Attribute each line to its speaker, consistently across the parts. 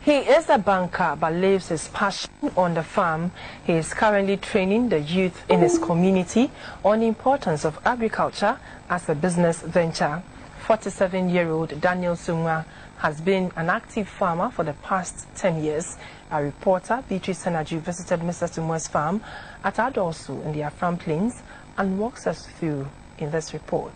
Speaker 1: He is a banker but lives his passion on the farm. He is currently training the youth in his community on the importance of agriculture as a business venture. 47-year-old Daniel Sumwa has been an active farmer for the past 10 years. Our reporter, Beatrice Senaju, visited Mr. Sumwa's farm at Adorsu in the Afram Plains and walks us through in this report.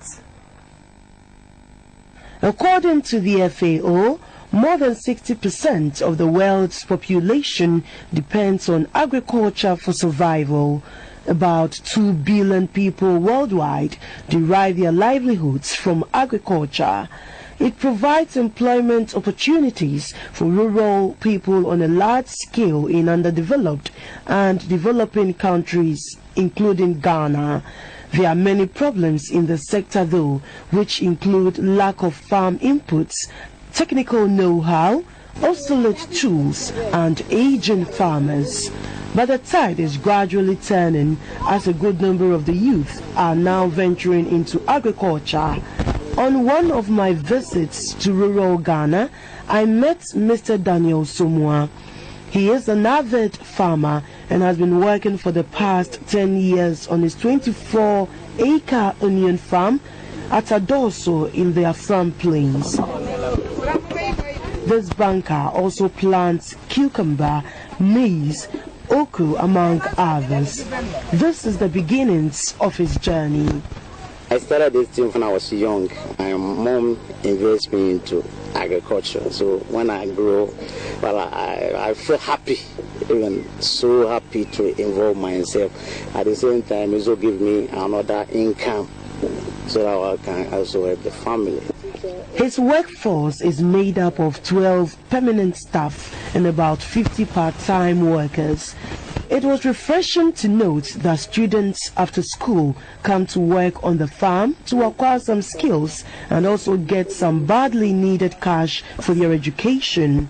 Speaker 2: According to the FAO, more than 60% of the world's population depends on agriculture for survival. About 2 billion people worldwide derive their livelihoods from agriculture. It provides employment opportunities for rural people on a large scale in underdeveloped and developing countries, including Ghana. There are many problems in the sector though, which include lack of farm inputs, technical know-how, obsolete tools, and aging farmers. But the tide is gradually turning as a good number of the youth are now venturing into agriculture. On one of my visits to rural Ghana, I met Mr. Daniel Sumwa. He is an avid farmer and has been working for the past 10 years on his 24-acre onion farm at Adorsu in the Afram Plains. This banker also plants cucumber, maize, oku, among others. This is the beginnings of his journey.
Speaker 3: I started this thing when I was young. My mom invested me into agriculture. So when I grow, well, I feel happy, even so happy to involve myself. At the same time, it also gives me another income so that I can also help the family.
Speaker 2: His workforce is made up of 12 permanent staff and about 50 part-time workers. It was refreshing to note that students after school come to work on the farm to acquire some skills and also get some badly needed cash for their education.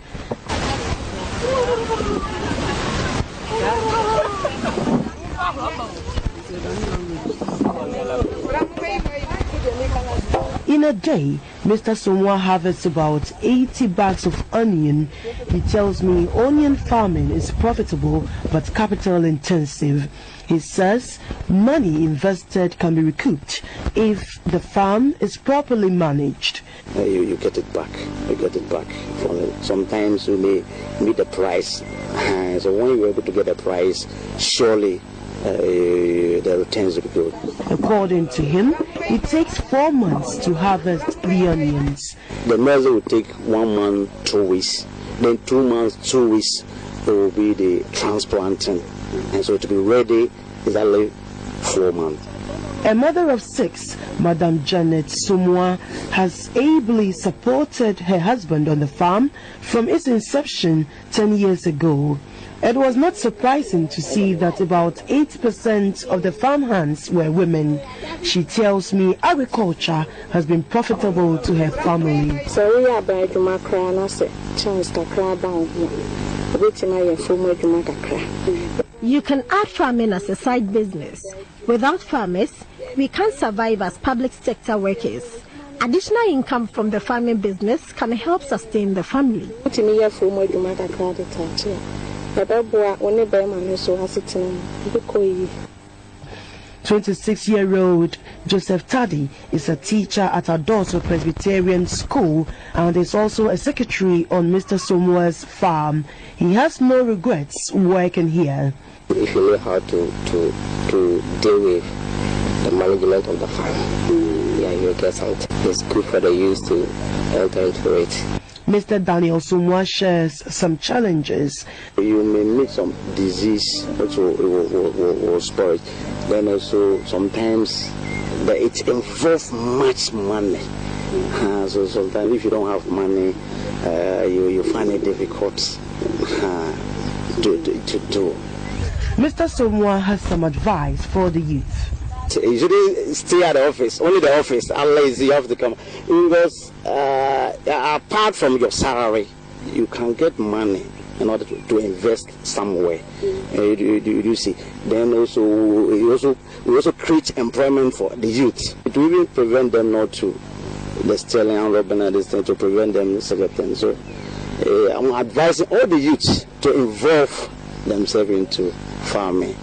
Speaker 2: In a day, Mr. Sumwa harvests about 80 bags of onion. He tells me onion farming is profitable but capital intensive. He says money invested can be recouped if the farm is properly managed.
Speaker 3: You get it back. You get it back. Sometimes you may meet the price. So when you're able to get a price, surely the returns will be good.
Speaker 2: According to him, it takes 4 months to harvest the onions.
Speaker 3: The measure will take 1 month, 2 weeks. Then 2 months, 2 weeks, it will be the transplanting. And so to be ready is only 4 months.
Speaker 2: A mother of 6, Madam Janet Sumwa, has ably supported her husband on the farm from its inception 10 years ago. It was not surprising to see that about 8% of the farm hands were women. She tells me agriculture has been profitable to her family.
Speaker 4: You can add farming as a side business. Without farmers, we can't survive as public sector workers. Additional income from the farming business can help sustain the family.
Speaker 2: 26-year-old Joseph Taddy is a teacher at Adorsu Presbyterian School and is also a secretary on Mr. Sumwa's farm. He has no regrets working here.
Speaker 3: If you know how to deal with the management of the farm, yeah, you'll get something. It's good for the youth to enter into it.
Speaker 2: Mr. Daniel Sumwa shares some challenges.
Speaker 3: You may meet some disease which will spoil it. Then also sometimes it involves much money. So sometimes if you don't have money, you find it difficult to do.
Speaker 2: Mr. Sumwa has some advice for the youth.
Speaker 3: You shouldn't stay at the office, only the office, unless you have to come. Because apart from your salary, you can get money in order to invest somewhere. You see. Then also, we also create employment for the youth. It will even prevent them not to the stealing and robbing and this thing, to prevent them such a thing. So I'm advising all the youths to involve themselves into farming.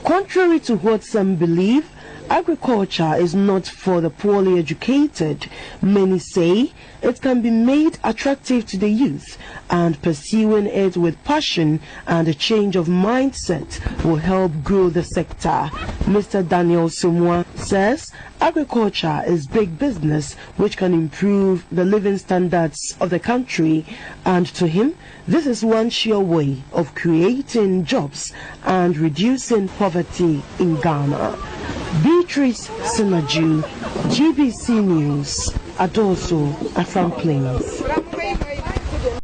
Speaker 2: Contrary to what some believe, agriculture is not for the poorly educated. Many say it can be made attractive to the youth, and pursuing it with passion and a change of mindset will help grow the sector. Mr. Daniel Sumwa says agriculture is big business which can improve the living standards of the country, and to him, this is one sure way of creating jobs and reducing poverty in Ghana. Beatrice Sinaju, GBC News, Adoso, Afram Plains.